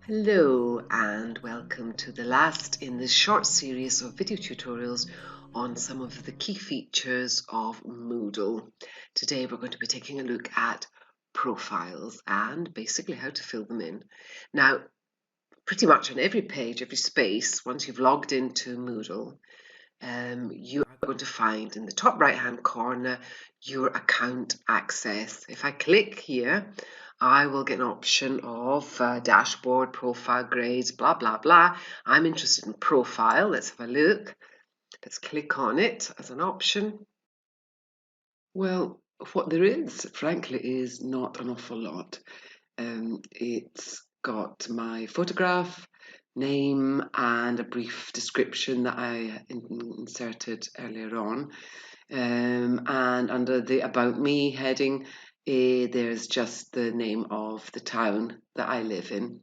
Hello and welcome to the last in this short series of video tutorials on some of the key features of Moodle. Today we're going to be taking a look at profiles and basically how to fill them in. Now, pretty much on every page, every space, once you've logged into Moodle, you are going to find in the top right hand corner your account access. If I click here, I will get an option of dashboard, profile, grades, blah, blah, blah. I'm interested in profile. Let's have a look. Let's click on it as an option. Well, what there is, frankly, is not an awful lot. It's got my photograph, name, and a brief description that I inserted earlier on. And under the About Me heading, there's just the name of the town that I live in.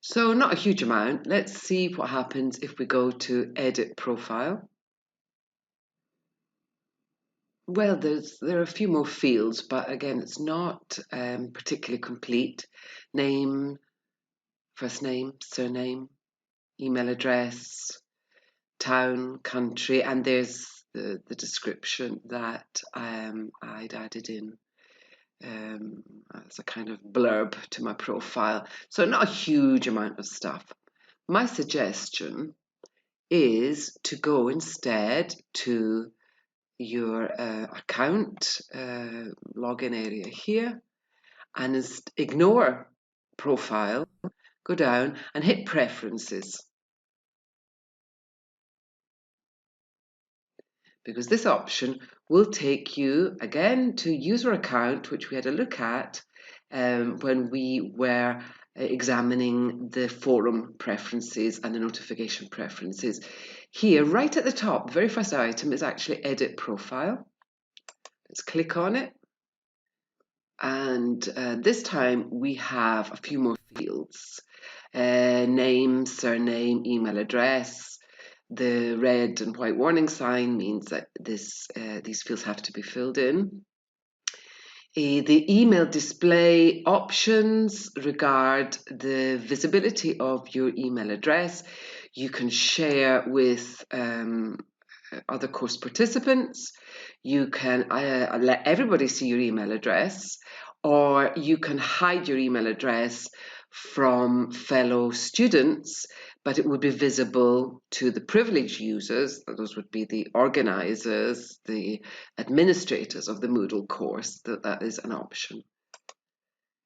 So not a huge amount. Let's see what happens if we go to Edit Profile. Well, there are a few more fields, but again, it's not particularly complete. Name, first name, surname, email address, town, country, and there's the description that I'd added in as a kind of blurb to my profile. So not a huge amount of stuff. My suggestion is to go instead to your account login area here and ignore profile, go down and hit preferences, because this option will take you again to user account, which we had a look at when we were examining the forum preferences and the notification preferences. Here, right at the top, the very first item is actually edit profile. Let's click on it. And this time we have a few more fields. Name, surname, email address. The red and white warning sign means that these fields have to be filled in. The email display options regard the visibility of your email address. You can share with other course participants. You can let everybody see your email address, or you can hide your email address from fellow students, but it would be visible to the privileged users. Those would be the organizers, the administrators of the Moodle course. That is an option.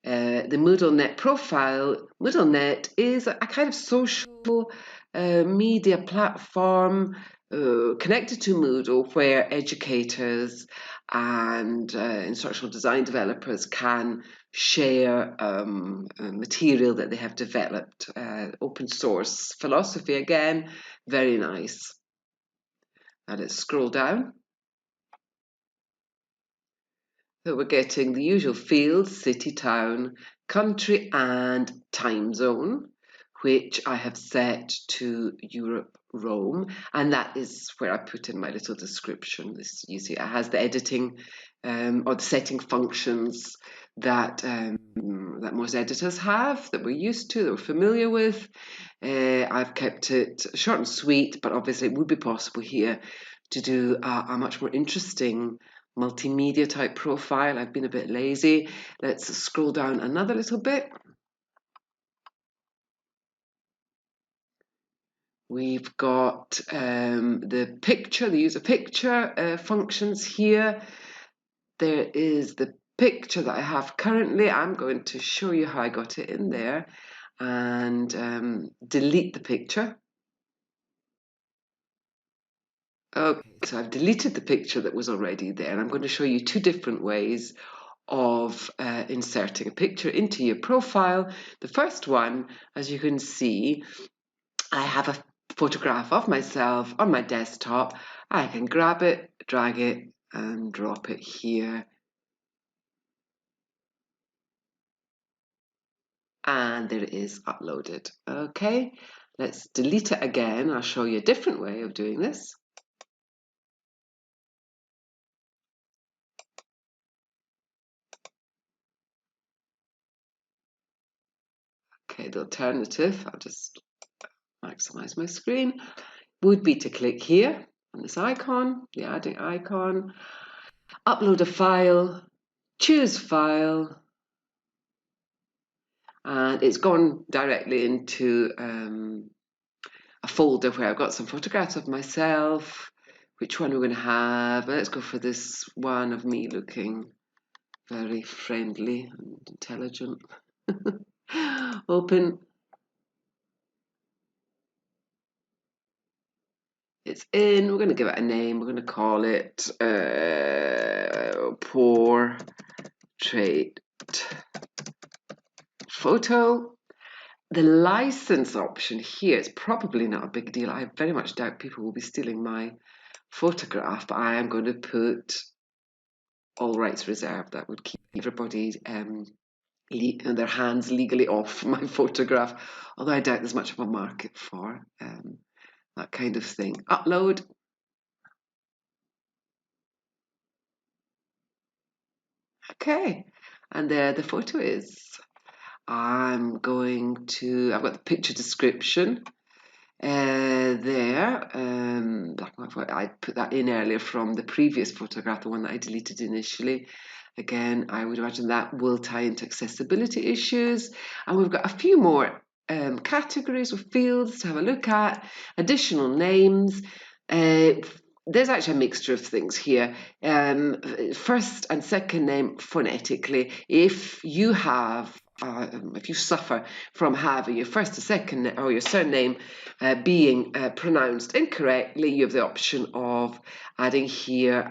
The MoodleNet profile. MoodleNet is a kind of social media platform connected to Moodle, where educators and instructional design developers can share material that they have developed. Open source philosophy, again, very nice. Now let's scroll down. So we're getting the usual fields: city, town, country, and time zone, which I have set to Europe, Rome, and that is where I put in my little description. This, you see, it has the editing or the setting functions that that most editors have, that we're used to, that we're familiar with. I've kept it short and sweet, but obviously it would be possible here to do a much more interesting multimedia type profile. I've been a bit lazy. Let's scroll down another little bit. We've got the picture, the user picture functions here. There is the picture that I have currently. I'm going to show you how I got it in there and delete the picture. Okay, so I've deleted the picture that was already there, and I'm going to show you two different ways of inserting a picture into your profile. The first one, as you can see, I have a photograph of myself on my desktop. I can grab it, drag it, and drop it here. And there it is, uploaded. Okay, let's delete it again. I'll show you a different way of doing this. Okay, the alternative, I'll just maximize my screen, would be to click here on this icon, the adding icon, upload a file, choose file, and it's gone directly into a folder where I've got some photographs of myself. Which one we're going to have? Let's go for this one of me looking very friendly and intelligent. Open. It's in. We're going to give it a name. We're going to call it portrait photo. The license option here is probably not a big deal. I very much doubt people will be stealing my photograph, but I am going to put all rights reserved. That would keep everybody their hands legally off my photograph, although I doubt there's much of a market for that kind of thing. Upload. Okay, and there the photo is. I've got the picture description there. I put that in earlier from the previous photograph, the one that I deleted initially. Again, I would imagine that will tie into accessibility issues. And we've got a few more categories or fields to have a look at, additional names. There's actually a mixture of things here. First and second name phonetically. If you suffer from having your first or second or your surname being pronounced incorrectly, you have the option of adding here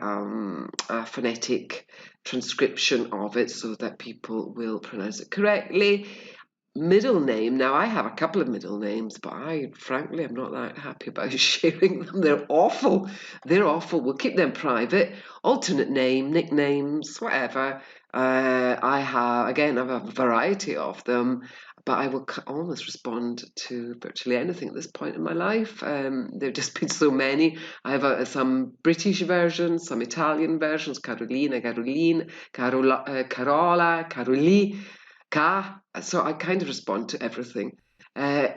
a phonetic transcription of it so that people will pronounce it correctly. Middle name. Now, I have a couple of middle names, but frankly, I'm not that happy about sharing them. They're awful. They're awful. We'll keep them private. Alternate name, nicknames, whatever. I have a variety of them, but I will almost respond to virtually anything at this point in my life. There've just been so many. I have some British versions, some Italian versions, Carolina, Caroline, Carola, Caroli. So I kind of respond to everything.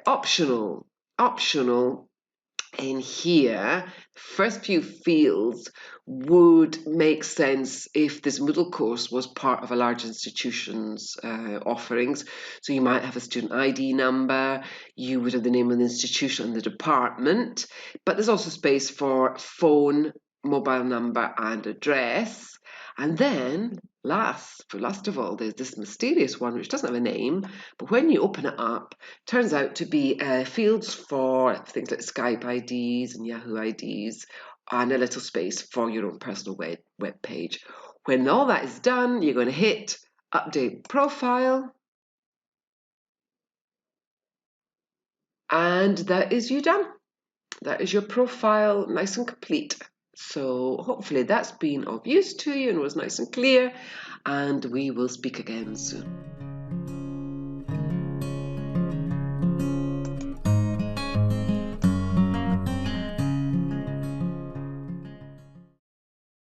Optional in here, first few fields would make sense if this Moodle course was part of a large institution's offerings. So you might have a student ID number, you would have the name of the institution and the department, but there's also space for phone, mobile number and address. And then last of all, there's this mysterious one which doesn't have a name, but when you open it up, turns out to be fields for things like Skype IDs and Yahoo IDs, and a little space for your own personal web page. When all that is done, you're going to hit Update Profile, and that is you done. That is your profile, nice and complete. So hopefully that's been of use to you and was nice and clear, and we will speak again soon.